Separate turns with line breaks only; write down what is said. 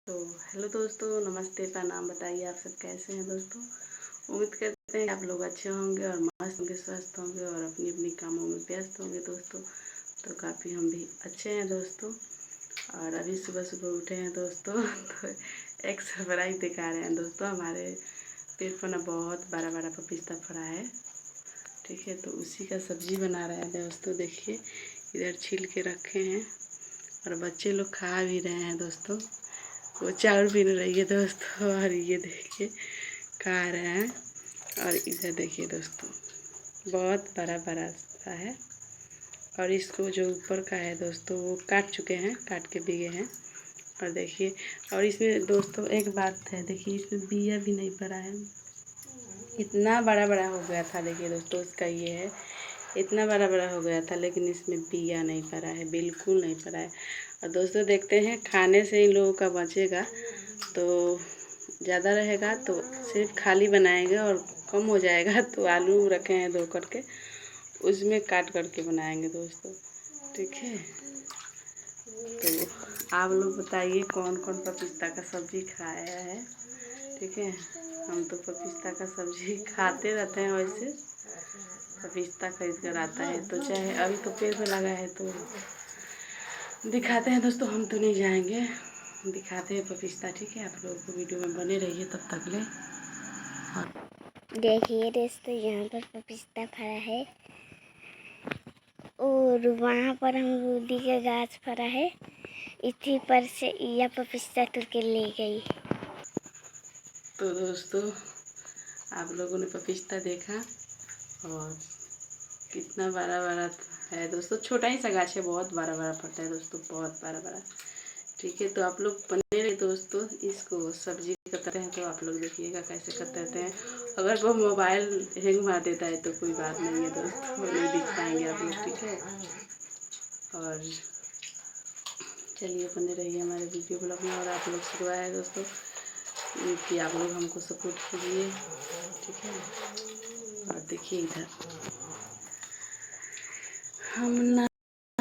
तो हेलो दोस्तों, नमस्ते, प्रणाम। बताइए आप सब कैसे हैं दोस्तों। उम्मीद करते हैं आप लोग अच्छे होंगे और मस्त होंगे, स्वस्थ होंगे और अपनी अपनी कामों में व्यस्त होंगे दोस्तों। तो काफ़ी हम भी अच्छे हैं दोस्तों। और अभी सुबह सुबह उठे हैं दोस्तों तो एक सरप्राइज दिखा रहे हैं दोस्तों। हमारे पेड़ पर ना बहुत बड़ा बड़ा पपीता फड़ा है, ठीक है। तो उसी का सब्जी बना रहे हैं दोस्तों। देखिए इधर छील के रखे हैं और बच्चे लोग खा भी रहे हैं दोस्तों। वो चावल पीने रही है दोस्तों और ये देखिए खा रहे हैं। और इधर देखिए दोस्तों बहुत बड़ा बड़ा सा है। और इसको जो ऊपर का है दोस्तों वो काट चुके हैं, काट के दिए हैं। और देखिए, और इसमें दोस्तों एक बात है, देखिए इसमें बिया भी नहीं पड़ा है। इतना बड़ा बड़ा हो गया था, देखिए दोस्तों इसका ये है, इतना बड़ा बड़ा हो गया था, लेकिन इसमें बिया नहीं पड़ा है, बिल्कुल नहीं पड़ा है। और दोस्तों देखते हैं, खाने से इन लोगों का बचेगा तो ज़्यादा रहेगा तो सिर्फ खाली बनाएंगे, और कम हो जाएगा तो आलू रखे हैं धो करके उसमें काट करके बनाएंगे दोस्तों, ठीक है। तो आप लोग बताइए कौन कौन पपीता का सब्ज़ी खाया है, ठीक है। हम तो पपीता का सब्ज़ी खाते रहते हैं। वैसे पपीता खरीद कर आता है तो चाहे अभी तो पेड़ में लगा है तो दिखाते हैं दोस्तों। हम तो नहीं जाएंगे, दिखाते हैं पपीता, ठीक है। आप लोगों को वीडियो में बने रहिए तब तक ले।
देखिए दोस्तों, यहाँ पर पपीता फरा है और वहाँ पर अमरूदी का गाछ फरा है। इसी पर से यह पपीता तुर के ले गई।
तो दोस्तों आप लोगों ने पपीता देखा और कितना बड़ा बड़ा है दोस्तों। छोटा ही सा गाछ है, बहुत बड़ा बड़ा फलता है दोस्तों, बहुत बड़ा बड़ा, ठीक है। तो आप लोग बने रहे दोस्तों। इसको सब्जी करते हैं तो आप लोग देखिएगा कैसे करते रहते हैं। अगर वो मोबाइल हैंग मार देता है तो कोई बात नहीं है दोस्तों, नहीं दिख पाएंगे आप लोग, ठीक है। और चलिए बने रहिए हमारे वीडियो ब्लॉग में। और आप लोग से दुआ है दोस्तों कि आप लोग हमको सपोर्ट कीजिए, ठीक है। और देखिए इधर हम ना